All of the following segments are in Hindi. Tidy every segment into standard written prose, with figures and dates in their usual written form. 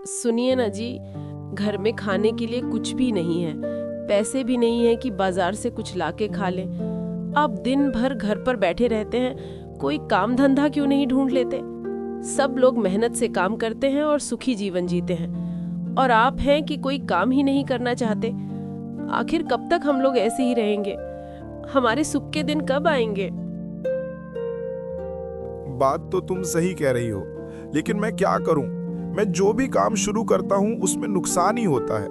सुनिए ना जी, घर में खाने के लिए कुछ भी नहीं है, पैसे भी नहीं है कि बाजार से कुछ लाके खा लें। आप दिन भर घर पर बैठे रहते हैं, कोई काम धंधा क्यों नहीं ढूंढ लेते? सब लोग मेहनत से काम करते हैं और सुखी जीवन जीते हैं, और आप हैं कि कोई काम ही नहीं करना चाहते। आखिर कब तक हम लोग ऐसे ही रहेंगे? हमारे सुख के दिन कब आएंगे? बात तो तुम सही कह रही हो, लेकिन मैं क्या करूं? मैं जो भी काम शुरू करता हूं उसमें नुकसान ही होता है।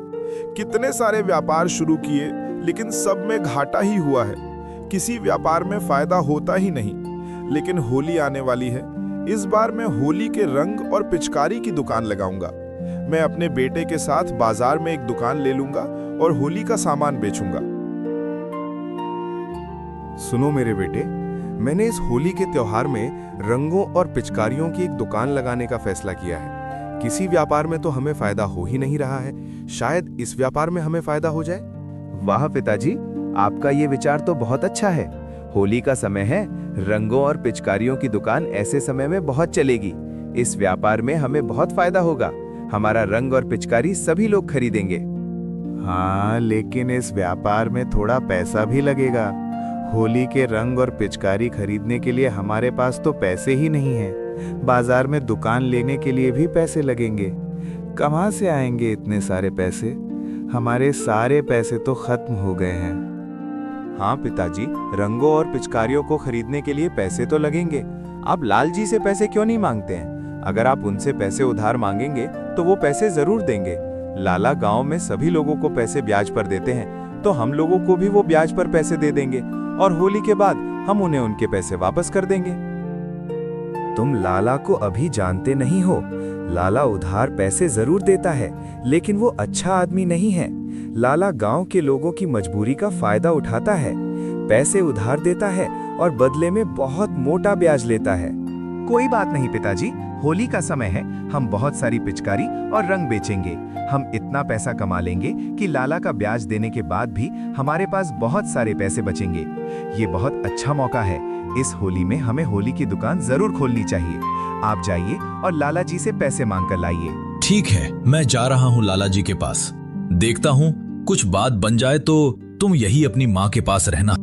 कितने सारे व्यापार शुरू किए, लेकिन सब में घाटा ही हुआ है। किसी व्यापार में फायदा होता ही नहीं। लेकिन होली आने वाली है। इस बार मैं होली के रंग और पिचकारी की दुकान लगाऊंगा। मैं अपने बेटे के साथ बाजार में एक दुकान ले लूंगा और होली का सामान बेचूंगा। सुनो मेरे बेटे, मैंने इस होली के त्योहार में रंगों और पिचकारियों की एक दुकान लगाने का फैसला किया है। किसी व्यापार में तो हमें फायदा हो ही नहीं रहा है, शायद इस व्यापार में हमें फायदा हो जाए। वाह पिताजी, आपका ये विचार तो बहुत अच्छा है। होली का समय है, रंगों और पिचकारियों की दुकान ऐसे समय में बहुत चलेगी। इस व्यापार में हमें बहुत फायदा होगा। हमारा रंग और पिचकारी सभी लोग खरीदेंगे। हाँ, लेकिन इस व्यापार में थोड़ा पैसा भी लगेगा। होली के रंग और पिचकारी खरीदने के लिए हमारे पास तो पैसे ही नहीं हैं। बाजार में दुकान लेने के लिए भी पैसे लगेंगे। कहाँ से आएंगे इतने सारे पैसे? हमारे सारे पैसे तो खत्म हो गए हैं। हाँ पिताजी, रंगों और पिचकारियों को खरीदने के लिए पैसे तो लगेंगे। आप लाल जी से पैसे क्यों नहीं मांगते हैं? अगर आप उनसे पैसे उधार मांगेंगे तो वो पैसे जरूर देंगे। लाला गांव में सभी लोगों को पैसे ब्याज पर देते हैं, तो हम लोगों को भी वो ब्याज पर पैसे दे देंगे और होली के बाद हम उन्हें उनके पैसे वापस कर देंगे। तुम लाला को अभी जानते नहीं हो। लाला उधार पैसे जरूर देता है, लेकिन वो अच्छा आदमी नहीं है। लाला गांव के लोगों की मजबूरी का फायदा उठाता है, पैसे उधार देता है और बदले में बहुत मोटा ब्याज लेता है। कोई बात नहीं पिताजी, होली का समय है, हम बहुत सारी पिचकारी और रंग बेचेंगे। हम इतना पैसा कमा लेंगे कि लाला का ब्याज देने के बाद भी हमारे पास बहुत सारे पैसे बचेंगे। ये बहुत अच्छा मौका है। इस होली में हमें होली की दुकान जरूर खोलनी चाहिए। आप जाइए और लाला जी से पैसे मांग कर लाइए। ठीक है, मैं जा रहा हूँ लाला जी के पास। देखता हूँ कुछ बात बन जाए तो तुम यही अपनी माँ के पास रहना।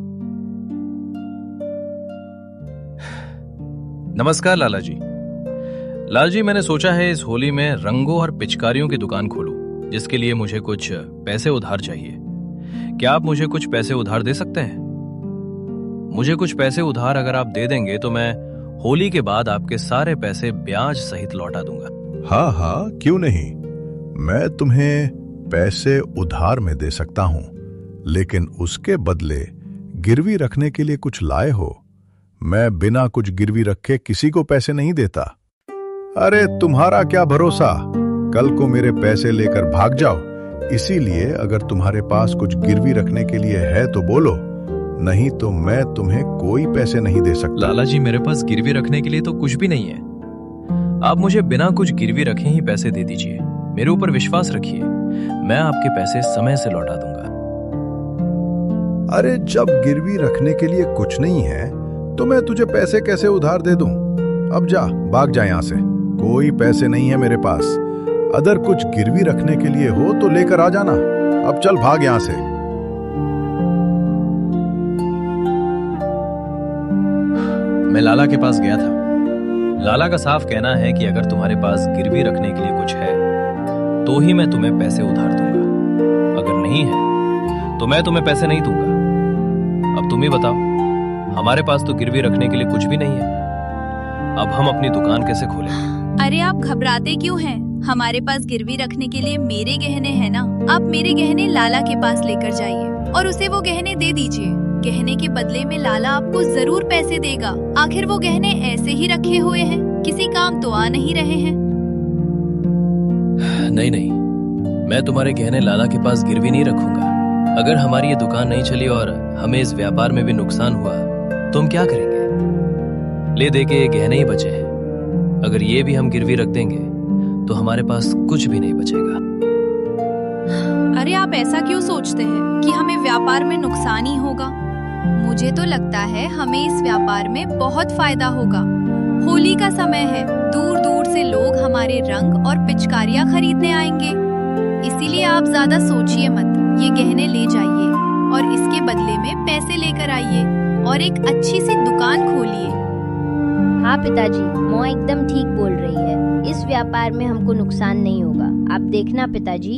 नमस्कार लाला जी। लाला जी, मैंने सोचा है इस होली में रंगों और पिचकारियों की दुकान खोलूं, जिसके लिए मुझे कुछ पैसे उधार चाहिए। क्या आप मुझे कुछ पैसे उधार दे सकते हैं? मुझे कुछ पैसे उधार अगर आप दे देंगे तो मैं होली के बाद आपके सारे पैसे ब्याज सहित लौटा दूंगा। हाँ हाँ, क्यों नहीं। मैं तुम्हें पैसे उधार में दे सकता हूं, लेकिन उसके बदले गिरवी रखने के लिए कुछ लाए हो। मैं बिना कुछ गिरवी रखे किसी को पैसे नहीं देता। अरे तुम्हारा क्या भरोसा, कल को मेरे पैसे लेकर भाग जाओ। इसीलिए अगर तुम्हारे पास कुछ गिरवी रखने के लिए है तो बोलो, नहीं तो मैं तुम्हें कोई पैसे नहीं दे सकता। लाला जी, मेरे पास गिरवी रखने के लिए तो कुछ भी नहीं है। आप मुझे बिना कुछ गिरवी रखे ही पैसे दे दीजिए। मेरे ऊपर विश्वास रखिए, मैं आपके पैसे समय से लौटा दूंगा। अरे जब गिरवी रखने के लिए कुछ नहीं है तो मैं तुझे पैसे कैसे उधार दे दूं? अब जा, भाग जा यहाँ से। कोई पैसे नहीं है मेरे पास। अगर कुछ गिरवी रखने के लिए हो तो लेकर आ जाना। अब चल, भाग यहाँ से। मैं लाला के पास गया था। लाला का साफ कहना है कि अगर तुम्हारे पास गिरवी रखने के लिए कुछ है तो ही मैं तुम्हें पैसे उधार दूंगा, अगर नहीं है तो मैं तुम्हें पैसे नहीं दूंगा। अब तुम ही बताओ, हमारे पास तो गिरवी रखने के लिए कुछ भी नहीं है। अब हम अपनी दुकान कैसे खोलें? अरे आप घबराते क्यों हैं? हमारे पास गिरवी रखने के लिए मेरे गहने हैं ना। आप मेरे गहने लाला के पास लेकर जाइए और उसे वो गहने दे दीजिए। गहने के बदले में लाला आपको जरूर पैसे देगा। आखिर वो गहने ऐसे ही रखे हुए हैं, किसी काम तो आ नहीं रहे हैं। नहीं नहीं, मैं तुम्हारे गहने लाला के पास गिरवी नहीं रखूंगा। अगर हमारी ये दुकान नहीं चली और हमें इस व्यापार में भी नुकसान हुआ तो हम क्या करेंगे? ले दे के गहने ही बचे हैं। अगर ये भी हम गिरवी रख देंगे तो हमारे पास कुछ भी नहीं बचेगा। अरे आप ऐसा क्यों सोचते हैं कि हमें व्यापार में नुकसान ही होगा? मुझे तो लगता है हमें इस व्यापार में बहुत फायदा होगा। होली का समय है, दूर दूर से लोग हमारे रंग और पिचकारियां खरीदने आएंगे। इसीलिए आप ज्यादा सोचिए मत, ये गहने ले जाइए और इसके बदले में पैसे लेकर आइए और एक अच्छी सी दुकान खोलिए। हाँ पिताजी, माँ एकदम ठीक बोल रही है। इस व्यापार में हमको नुकसान नहीं होगा। आप देखना पिताजी,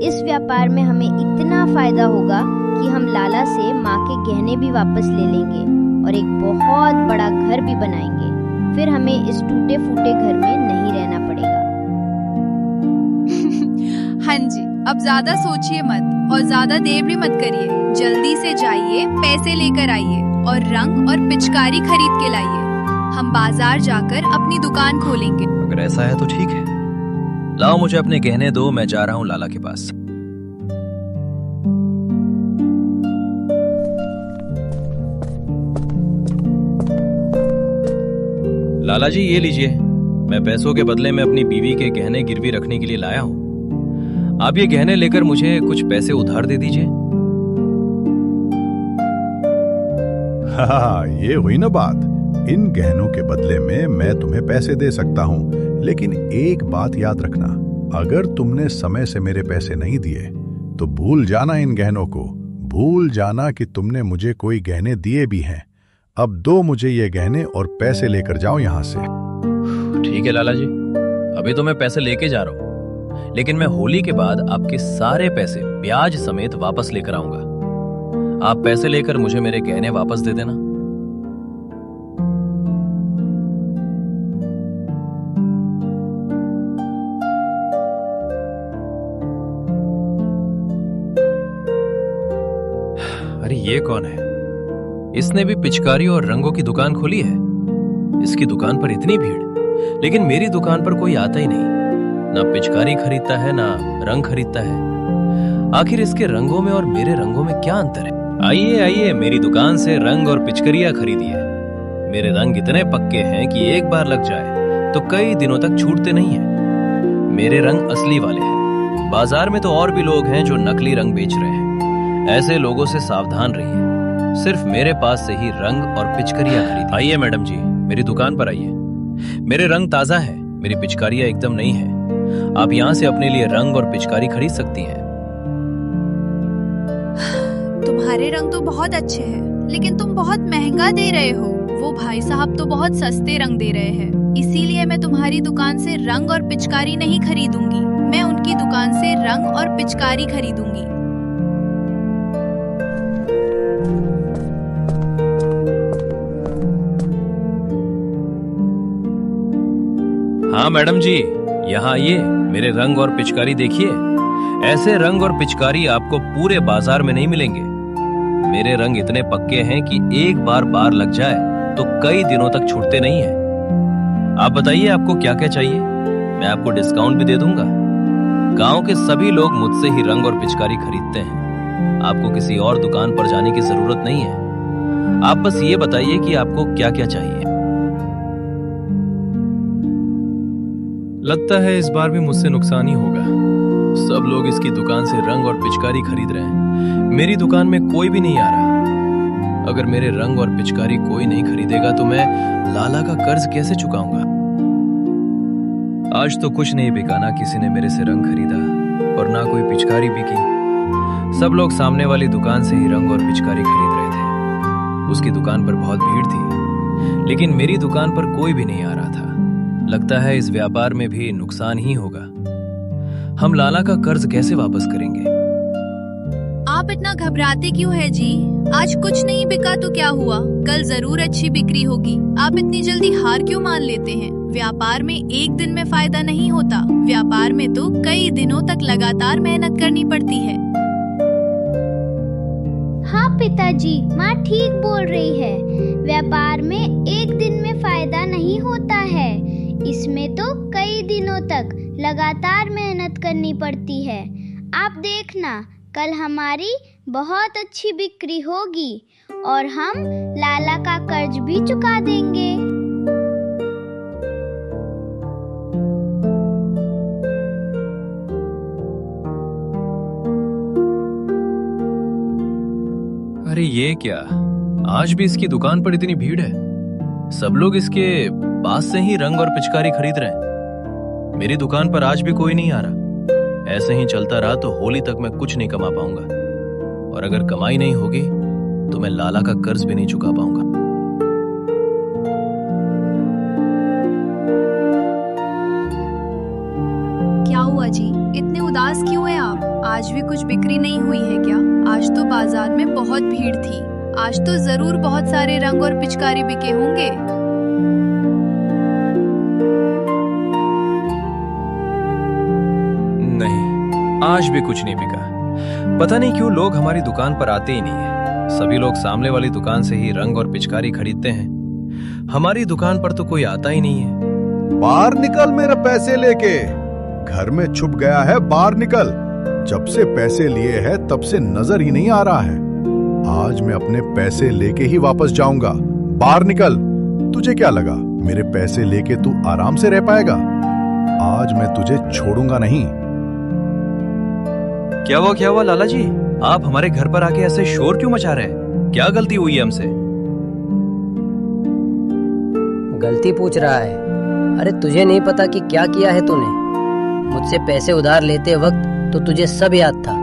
इस व्यापार में हमें इतना फायदा होगा कि हम लाला से माँ के गहने भी वापस ले लेंगे और एक बहुत बड़ा घर भी बनाएंगे। फिर हमें इस टूटे फूटे घर में नहीं रहना पड़ेगा। हाँ जी, अब ज्यादा सोचिए मत और ज्यादा देर भी मत करिए। जल्दी से जाइए, पैसे लेकर आइए और रंग और पिचकारी खरीद के लाइए। हम बाजार जाकर अपनी दुकान खोलेंगे। अगर ऐसा है तो ठीक है, लाओ मुझे अपने गहने दो, मैं जा रहा हूँ लाला के पास। लाला जी ये लीजिए, मैं पैसों के बदले में अपनी बीवी के गहने गिरवी रखने के लिए लाया हूँ। आप ये गहने लेकर मुझे कुछ पैसे उधार दे दीजिए। हाँ, ये हुई ना बात। इन गहनों के बदले में मैं तुम्हें पैसे दे सकता हूं, लेकिन एक बात याद रखना, अगर तुमने समय से मेरे पैसे नहीं दिए तो भूल जाना इन गहनों को। भूल जाना कि तुमने मुझे कोई गहने दिए भी हैं। अब दो मुझे ये गहने और पैसे लेकर जाओ यहां से। ठीक है लाला जी, अभी तो मैं पैसे लेके जा रहा हूँ, लेकिन मैं होली के बाद आपके सारे पैसे ब्याज समेत वापस लेकर आऊंगा। आप पैसे लेकर मुझे मेरे गहने वापस दे देना। अरे ये कौन है? इसने भी पिचकारी और रंगों की दुकान खोली है। इसकी दुकान पर इतनी भीड़, लेकिन मेरी दुकान पर कोई आता ही नहीं। ना पिचकारी खरीदता है ना रंग खरीदता है। आखिर इसके रंगों में और मेरे रंगों में क्या अंतर है? आइए आइए, मेरी दुकान से रंग और पिचकारियां खरीदिए। मेरे रंग इतने पक्के हैं कि एक बार लग जाए तो कई दिनों तक छूटते नहीं हैं। मेरे रंग असली वाले हैं। बाजार में तो और भी लोग हैं जो नकली रंग बेच रहे हैं। ऐसे लोगों से सावधान रहिए। सिर्फ मेरे पास से ही रंग और पिचकारियां खरीदिए। आइए मैडम जी, मेरी दुकान पर आइए। मेरे रंग ताजा है, मेरी पिचकारियां एकदम नई हैं। आप यहाँ से अपने लिए रंग और पिचकारी खरीद सकती हैं। तुम्हारे रंग तो बहुत अच्छे हैं, लेकिन तुम बहुत महंगा दे रहे हो। वो भाई साहब तो बहुत सस्ते रंग दे रहे हैं। इसीलिए मैं तुम्हारी दुकान से रंग और पिचकारी नहीं खरीदूंगी। मैं उनकी दुकान से रंग और पिचकारी खरीदूंगी। हाँ मैडम जी, यहाँ आइए, मेरे रंग और पिचकारी देखिए। ऐसे रंग और पिचकारी आपको पूरे बाजार में नहीं मिलेंगे। मेरे रंग इतने पक्के हैं कि एक बार लग जाए तो कई दिनों तक छूटते नहीं हैं। आप बताइए आपको क्या क्या चाहिए, मैं आपको डिस्काउंट भी दे दूंगा। गांव के सभी लोग मुझसे ही रंग और पिचकारी खरीदते हैं। आपको किसी और दुकान पर जाने की जरूरत नहीं है। आप बस ये बताइए कि आपको क्या क्या चाहिए। लगता है इस बार भी मुझसे नुकसान ही होगा। सब लोग इसकी दुकान से रंग और पिचकारी खरीद रहे हैं। मेरी दुकान में कोई भी नहीं आ रहा। अगर मेरे रंग और पिचकारी कोई नहीं खरीदेगा तो मैं लाला का कर्ज कैसे चुकाऊंगा? आज तो कुछ नहीं बिका, ना किसी ने मेरे से रंग खरीदा और ना कोई पिचकारी बिकी। सब लोग सामने वाली दुकान से ही रंग और पिचकारी खरीद रहे थे। उसकी दुकान पर बहुत भीड़ थी, लेकिन मेरी दुकान पर कोई भी नहीं आ रहा था। लगता है इस व्यापार में भी नुकसान ही होगा। हम लाला का कर्ज कैसे वापस करेंगे? आप इतना घबराते क्यों है जी? आज कुछ नहीं बिका तो क्या हुआ, कल जरूर अच्छी बिक्री होगी। आप इतनी जल्दी हार क्यों मान लेते हैं? व्यापार में एक दिन में फायदा नहीं होता। व्यापार में तो कई दिनों तक लगातार मेहनत करनी पड़ती है। हाँ पिताजी, माँ ठीक बोल रही है। व्यापार में एक दिन में फायदा नहीं होता है। इसमें तो कई दिनों तक लगातार मेहनत करनी पड़ती है। आप देखना, कल हमारी बहुत अच्छी बिक्री होगी और हम लाला का कर्ज भी चुका देंगे। अरे ये क्या, आज भी इसकी दुकान पर इतनी भीड़ है। सब लोग इसके पास से ही रंग और पिचकारी खरीद रहे हैं। मेरी दुकान पर आज भी कोई नहीं आ रहा। ऐसे ही चलता रहा तो होली तक मैं कुछ नहीं कमा पाऊंगा, और अगर कमाई नहीं होगी तो मैं लाला का कर्ज भी नहीं चुका पाऊंगा। क्या हुआ जी, इतने उदास क्यों हैं आप? आज भी कुछ बिक्री नहीं हुई है क्या? आज तो बाजार में बहुत भीड़ थी। आज तो जरूर बहुत सारे रंग और पिचकारी बिके होंगे। नहीं, आज भी कुछ नहीं बिका। पता नहीं क्यों लोग हमारी दुकान पर आते ही नहीं है। सभी लोग सामने वाली दुकान से ही रंग और पिचकारी खरीदते हैं। हमारी दुकान पर तो कोई आता ही नहीं है। बाहर निकल मेरे पैसे लेके। घर में छुप गया है, बाहर निकल। जब से पैसे लिए हैं तब से नजर ही नहीं आ रहा है। आज मैं अपने पैसे लेके ही वापस जाऊंगा। बाहर निकल। तुझे क्या लगा मेरे पैसे लेके तू आराम से रह पाएगा? आज मैं तुझे छोड़ूंगा नहीं। क्या हुआ लाला जी? आप हमारे घर पर आके ऐसे शोर क्यों मचा रहे हैं? क्या गलती हुई है हमसे? गलती पूछ रहा है? अरे तुझे नहीं पता कि क्या किया है तूने? मुझसे पैसे उधार लेते वक्त तो तुझे सब याद था।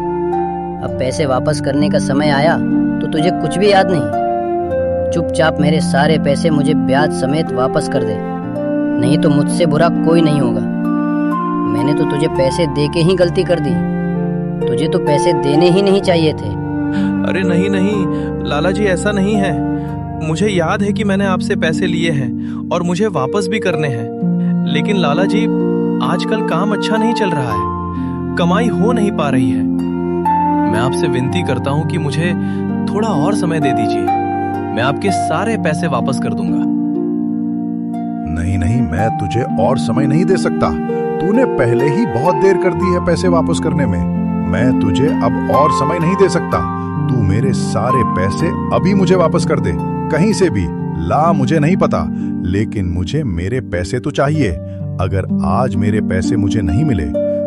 अब पैसे वापस करने का समय आया तो तुझे कुछ भी याद नहीं। चुपचाप मेरे सारे पैसे मुझे ब्याज समेत वापस कर दे, नहीं तो मुझसे बुरा कोई नहीं होगा। मैंने तो तुझे पैसे दे के ही गलती कर दी। तुझे तो पैसे देने ही नहीं चाहिए थे। अरे नहीं लाला जी, ऐसा नहीं है। मुझे याद है कि मैंने आपसे पैसे लिए हैं और मुझे वापस भी करने हैं। लेकिन लाला जी, आजकल काम अच्छा नहीं चल रहा है, कमाई हो नहीं पा रही है। मैं आपसे विनती करता हूँ कि मुझे थोड़ा और समय दे दीजिए। मैं आपके सारे पैसे वापस कर दूंगा। नहीं, मैं तुझे और समय नहीं दे सकता। तूने पहले ही बहुत देर कर दी है पैसे वापस करने में। मैं तुझे अब और समय नहीं दे सकता। तू मेरे सारे पैसे अभी मुझे वापस कर दे, कहीं से भी ला, मुझे नहीं पता, लेकिन मुझे मेरे पैसे तो चाहिए। अगर आज मेरे पैसे मुझे नहीं मिले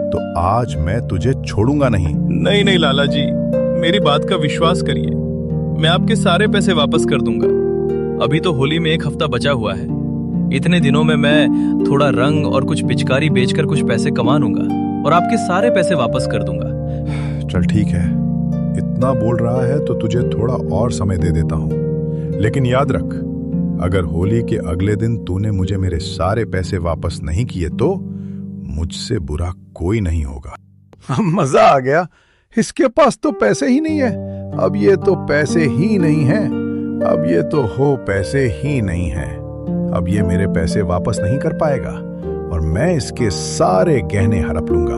तो आज मैं तुझे छोड़ूंगा नहीं। नहीं लाला जी, मेरी बात का विश्वास करिए। मैं आपके सारे पैसे वापस कर दूंगा। अभी तो होली में 1 हफ्ता बचा हुआ है। इतने दिनों में मैं थोड़ा रंग और कुछ पिचकारी बेचकर कुछ पैसे कमा लूंगा और आपके सारे पैसे वापस कर दूंगा। चल ठीक है, इतना बोल रहा है तो तुझे थोड़ा और समय दे देता हूं। लेकिन याद रख, अगर होली के अगले दिन तूने मुझे मेरे सारे पैसे वापस नहीं किए तो मुझसे बुरा कोई नहीं होगा। मजा आ गया। इसके पास तो पैसे ही नहीं है। अब ये तो पैसे ही नहीं है। अब ये तो हो पैसे ही नहीं है। अब ये मेरे पैसे वापस नहीं कर पाएगा और मैं इसके सारे गहने हड़प लूंगा।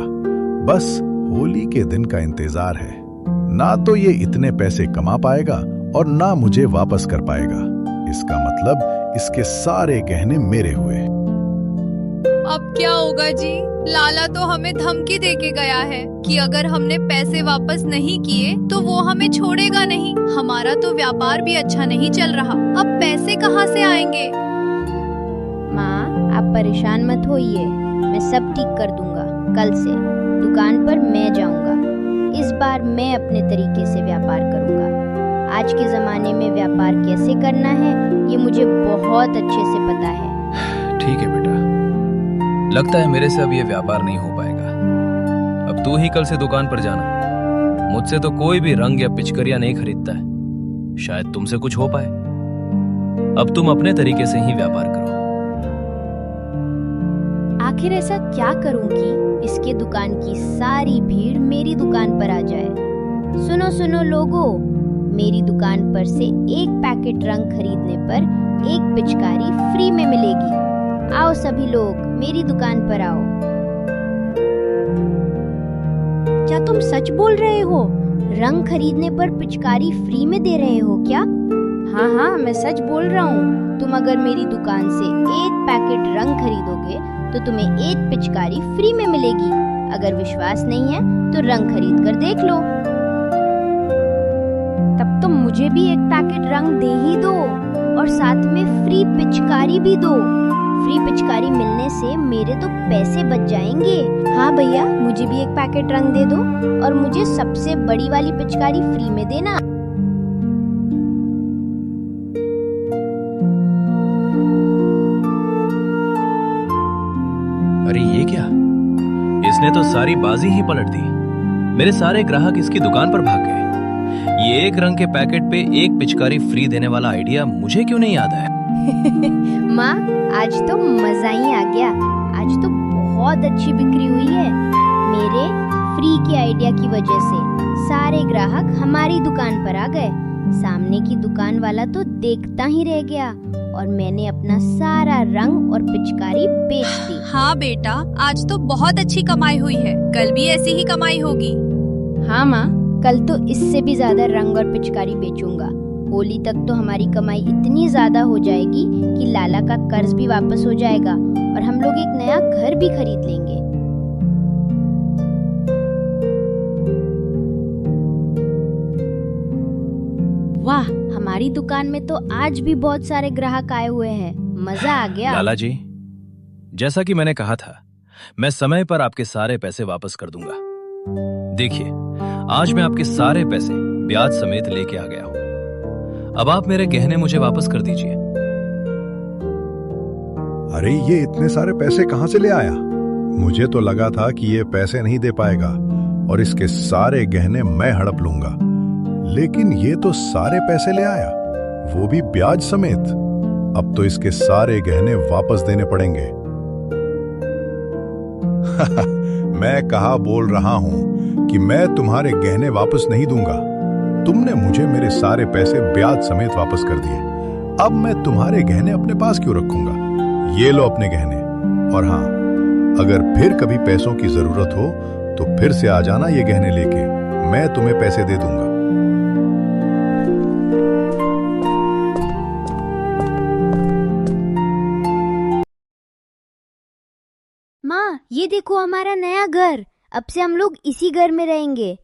बस होली के दिन का इंतजार है। ना तो ये इतने पैसे कमा पाएगा और ना मुझे वापस कर पाएगा। इसका मतलब इसके सारे गहने मेरे हुए। अब क्या होगा जी? लाला तो हमें धमकी देके गया है कि अगर हमने पैसे वापस नहीं किए तो वो हमें छोड़ेगा नहीं। हमारा तो व्यापार भी अच्छा नहीं चल रहा। अब पैसे कहाँ से आएंगे? माँ, आप परेशान मत होइए, मैं सब ठीक कर दूंगा। कल से दुकान पर मैं जाऊंगा। इस बार मैं अपने तरीके से व्यापार करूंगा। आज के जमाने में व्यापार कैसे करना है ये मुझे बहुत अच्छे से पता है। ठीक है बेटा, लगता है मेरे से अब ये व्यापार नहीं हो पाएगा। अब तू ही कल से दुकान पर जाना। मुझसे तो कोई भी रंग या पिचकारियां नहीं खरीदता है। शायद तुमसे कुछ हो पाए। अब तुम अपने तरीके से ही व्यापार करो। आखिर ऐसा क्या करूं कि इसके दुकान की सारी भीड़ मेरी दुकान पर आ जाए। सुनो लोगो, मेरी दुकान पर से 1 पैकेट रंग खरीदने पर 1 पिचकारी फ्री में मिलेगी। आओ सभी लोग, मेरी दुकान पर आओ। क्या तुम सच बोल रहे हो? रंग खरीदने पर पिचकारी फ्री में दे रहे हो क्या? हाँ, मैं सच बोल रहा हूँ। तुम अगर मेरी दुकान से 1 पैकेट रंग खरीदोगे तो तुम्हें 1 पिचकारी फ्री में मिलेगी। अगर विश्वास नहीं है तो रंग खरीद कर देख लो। तब तो मुझे भी 1 पैकेट रंग दे ही दो और साथ में फ्री पिचकारी भी दो। फ्री पिचकारी मिलने से मेरे तो पैसे बच जाएंगे। हाँ भैया, मुझे भी 1 पैकेट रंग दे दो और मुझे सबसे बड़ी वाली पिचकारी फ्री में देना। अरे ये क्या? सारी बाजी ही पलट दी। मेरे सारे ग्राहक इसकी दुकान पर भाग गए। ये एक रंग के पैकेट पे एक पिचकारी फ्री देने वाला आइडिया मुझे क्यों नहीं याद है? माँ, आज तो मजा ही आ गया। आज तो बहुत अच्छी बिक्री हुई है। मेरे फ्री के आइडिया की वजह से सारे ग्राहक हमारी दुकान पर आ गए। सामने की दुकान वाला तो देखता ही रह गया और मैंने अपना सारा रंग और पिचकारी बेच दी। हाँ बेटा, आज तो बहुत अच्छी कमाई हुई है। कल भी ऐसी ही कमाई होगी। हाँ माँ, कल तो इससे भी ज्यादा रंग और पिचकारी बेचूंगा। होली तक तो हमारी कमाई इतनी ज्यादा हो जाएगी कि लाला का कर्ज भी वापस हो जाएगा और हम लोग एक नया घर भी खरीद लेंगे। वाह, हमारी दुकान में तो आज भी बहुत सारे ग्राहक आए हुए हैं। मजा आ गया। लाला जी, जैसा कि मैंने कहा था, मैं समय पर आपके सारे पैसे वापस कर दूंगा। देखिए, आज मैं आपके सारे पैसे ब्याज समेत लेके आ गया हूं। अब आप मेरे गहने मुझे वापस कर दीजिए। अरे ये इतने सारे पैसे कहां से ले आया? मुझे तो लगा था कि ये पैसे नहीं दे पाएगा और इसके सारे गहने मैं हड़प लूंगा, लेकिन ये तो सारे पैसे ले आया, वो भी ब्याज समेत। अब तो इसके सारे गहने वापस देने पड़ेंगे। मैं कहा बोल रहा हूं कि मैं तुम्हारे गहने वापस नहीं दूंगा। तुमने मुझे मेरे सारे पैसे ब्याज समेत वापस कर दिए। अब मैं तुम्हारे गहने अपने पास क्यों रखूंगा? ये लो अपने गहने। और हाँ, अगर फिर कभी पैसों की जरूरत हो तो फिर से आ जाना ये गहने लेके, मैं तुम्हें पैसे दे दूंगा। माँ, ये देखो हमारा नया घर। अब से हम लोग इसी घर में रहेंगे।